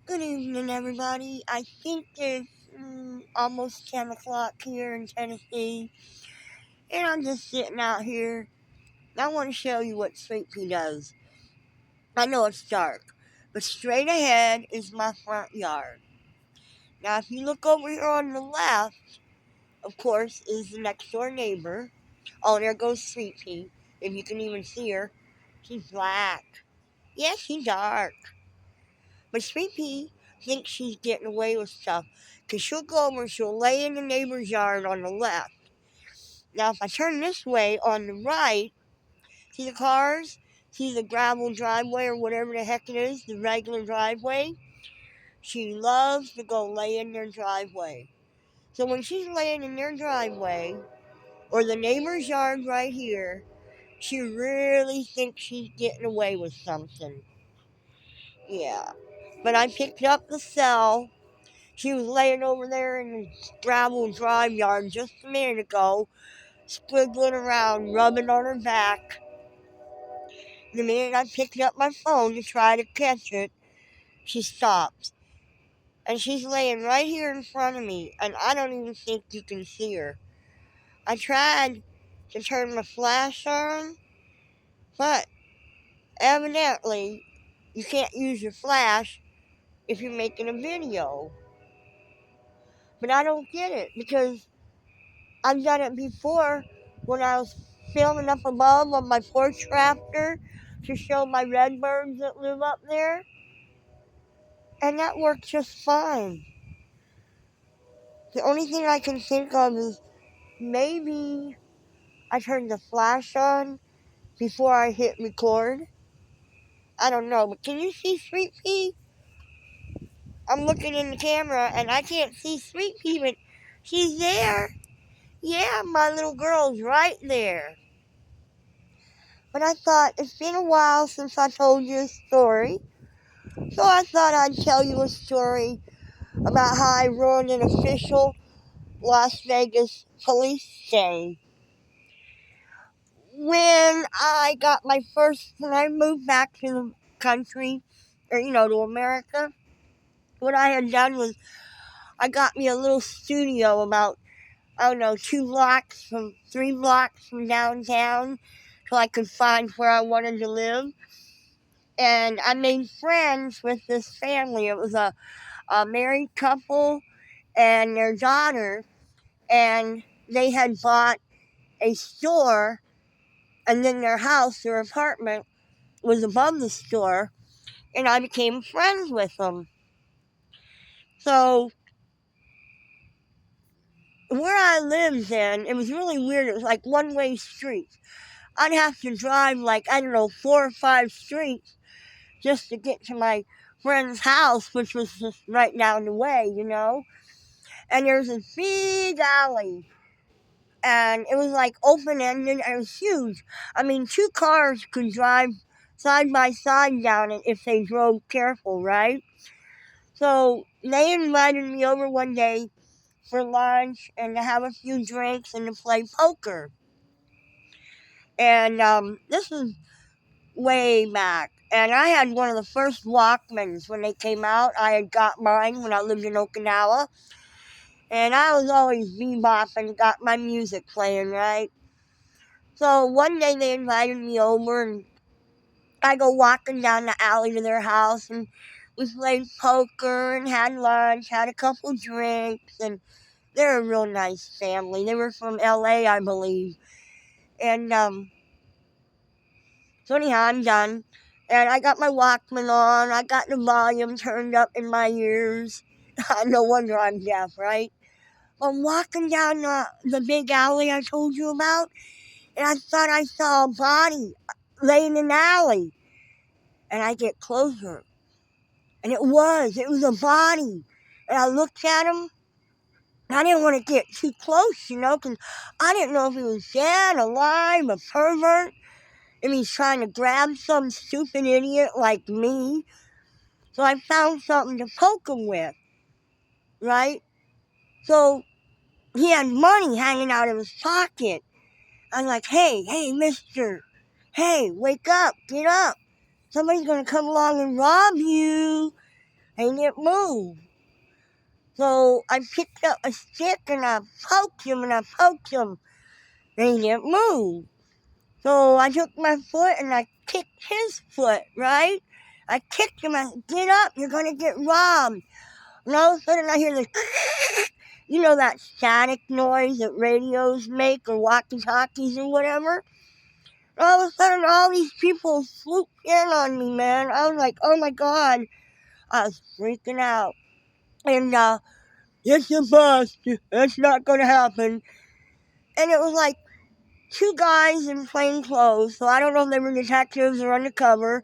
Good evening, everybody. I think it's almost 10 o'clock here in Tennessee, and I'm just sitting out here. I want to show you what Sweet Pea does. I know it's dark, but straight ahead is my front yard. Now, if you look over here on the left, of course, is the next door neighbor. Oh, there goes Sweet Pea. If you can even see her, she's black. Yeah, she's dark. But Sweet Pea thinks she's getting away with stuff because she'll go over and she'll lay in the neighbor's yard on the left. Now, if I turn this way on the right, see the cars? See the gravel driveway or whatever the heck it is, the regular driveway? She loves to go lay in their driveway. So when she's laying in their driveway or the neighbor's yard right here, she really thinks she's getting away with something. Yeah. But I picked up the cell. She was laying over there in the gravel drive yard just a minute ago, squiggling around, rubbing on her back. The minute I picked up my phone to try to catch it, she stopped. And she's laying right here in front of me, and I don't even think you can see her. I tried to turn my flash on, but evidently you can't use your flash if you're making a video. But I don't get it because I've done it before when I was filming up above on my porch rafter to show my redbirds that live up there, and that worked just fine. The only thing I can think of is maybe I turned the flash on before I hit record. I don't know, but can you see Sweet Pea? I'm looking in the camera and I can't see Sweet Pea, but she's there. Yeah, my little girl's right there. But I thought it's been a while since I told you a story. So I thought I'd tell you a story about how I ruined an official Las Vegas police day. When I moved back to the country, or to America, what I had done was I got me a little studio about, 3 blocks from downtown so I could find where I wanted to live. And I made friends with this family. It was a married couple and their daughter, and they had bought a store, and then their apartment, was above the store, and I became friends with them. So where I lived then, it was really weird. It was like one-way streets. I'd have to drive 4 or 5 streets just to get to my friend's house, which was just right down the way. And there's a big alley, and it was like open-ended, and it was huge. I mean, 2 cars could drive side by side down it if they drove careful, right? So they invited me over one day for lunch and to have a few drinks and to play poker. And this was way back. And I had one of the first Walkmans when they came out. I had got mine when I lived in Okinawa. And I was always bebopping, got my music playing, right? So one day they invited me over, and I go walking down the alley to their house, and we played poker and had lunch, had a couple drinks, and they're a real nice family. They were from LA, I believe. And so anyhow, I'm done. And I got my Walkman on. I got the volume turned up in my ears. No wonder I'm deaf, right? I'm walking down the big alley I told you about, and I thought I saw a body laying in the alley. And I get closer, and it was a body. And I looked at him, and I didn't want to get too close, because I didn't know if he was dead, alive, a pervert, if he's trying to grab some stupid idiot like me. So I found something to poke him with, right? So he had money hanging out of his pocket. I'm like, hey, mister. Hey, wake up, get up. Somebody's going to come along and rob you. They didn't move. So I picked up a stick and I poked him and I poked him. They didn't move. So I took my foot and I kicked his foot, right? I kicked him. I said, get up, you're going to get robbed. And all of a sudden I hear this, you know, that static noise that radios make or walkie-talkies or whatever. And all of a sudden all these people swooped in on me, man. I was like, oh my God. I was freaking out. And it's a bust. That's not going to happen. And it was like two guys in plain clothes. So I don't know if they were detectives or undercover.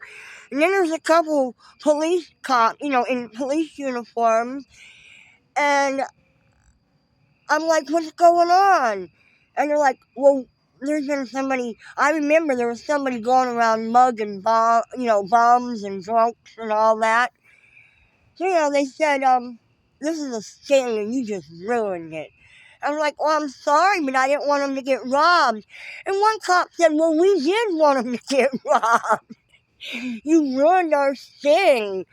And then there's a couple police cops, you know, in police uniforms. And I'm like, what's going on? And they're like, well, there's been somebody, I remember there was somebody going around mugging bums and drunks and all that. So, you know, they said, this is a sting and you just ruined it. I was like, well, I'm sorry, but I didn't want them to get robbed. And one cop said, well, we did want them to get robbed. You ruined our sting.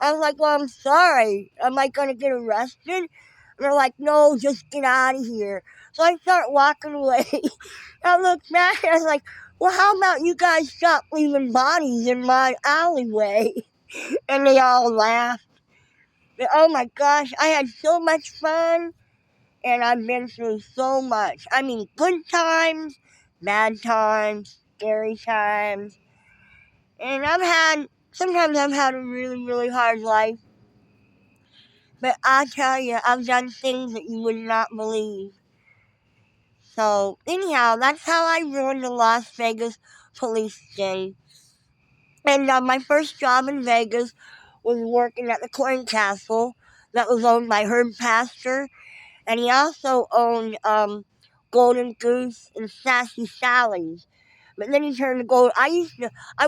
I was like, well, I'm sorry. Am I going to get arrested? And they're like, no, just get out of here. So I start walking away. I look back and I was like, well, how about you guys stop leaving bodies in my alleyway? And they all laughed. But, oh my gosh, I had so much fun. And I've been through so much. I mean, good times, bad times, scary times. And sometimes I've had a really, really hard life. But I tell you, I've done things that you would not believe. So, anyhow, that's how I ruined the Las Vegas police sting. And my first job in Vegas was working at the Corn Castle that was owned by Herb Pastor. And he also owned Golden Goose and Sassy Sally's. But then he turned to Gold. I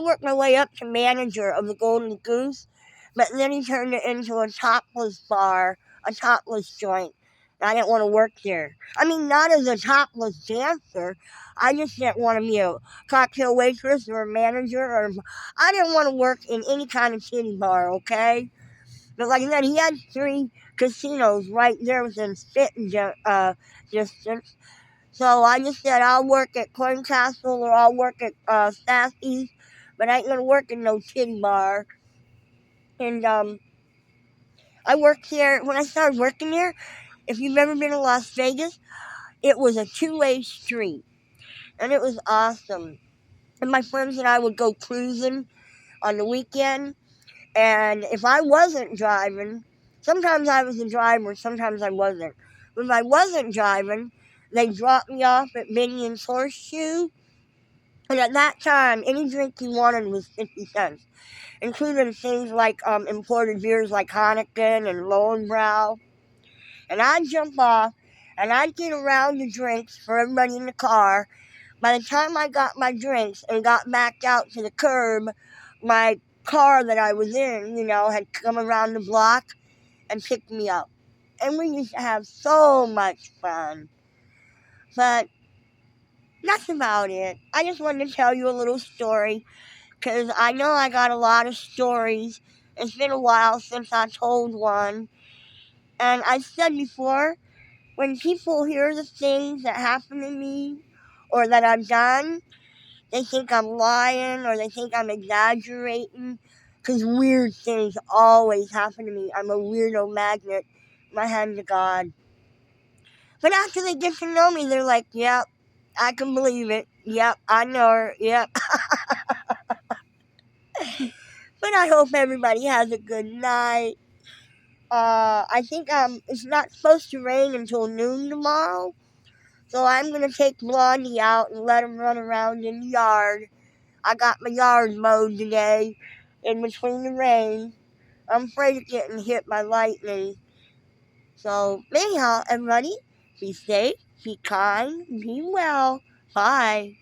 worked my way up to manager of the Golden Goose, but then he turned it into a topless bar, a topless joint. And I didn't want to work there. I mean, not as a topless dancer. I just didn't want to be a cocktail waitress or a manager. I didn't want to work in any kind of titty bar, okay? But like I said, he had 3 casinos right there within spitting distance. So I just said, I'll work at Corn Castle or I'll work at Sassy's, but I ain't going to work in no titty bar. And I worked there. When I started working there, if you've ever been to Las Vegas, it was a 2-way street. And it was awesome. And my friends and I would go cruising on the weekend. And if I wasn't driving, sometimes I was the driver, sometimes I wasn't. But if I wasn't driving, they dropped me off at Binion's Horseshoe. And at that time, any drink you wanted was 50 cents, including things like imported beers like Heineken and Lowenbrau. And I'd jump off, and I'd get around the drinks for everybody in the car. By the time I got my drinks and got back out to the curb, my car that I was in, had come around the block and picked me up. And we used to have so much fun. But that's about it. I just wanted to tell you a little story because I know I got a lot of stories. It's been a while since I told one. And I said before, when people hear the things that happen to me or that I've done, they think I'm lying or they think I'm exaggerating because weird things always happen to me. I'm a weirdo magnet. My hand to God. But after they get to know me, they're like, yep, I can believe it. Yep, I know her. Yep. But I hope everybody has a good night. I think it's not supposed to rain until noon tomorrow. So I'm going to take Blondie out and let him run around in the yard. I got my yard mowed today in between the rain. I'm afraid of getting hit by lightning. So anyhow, everybody, be safe, be kind, be well. Bye.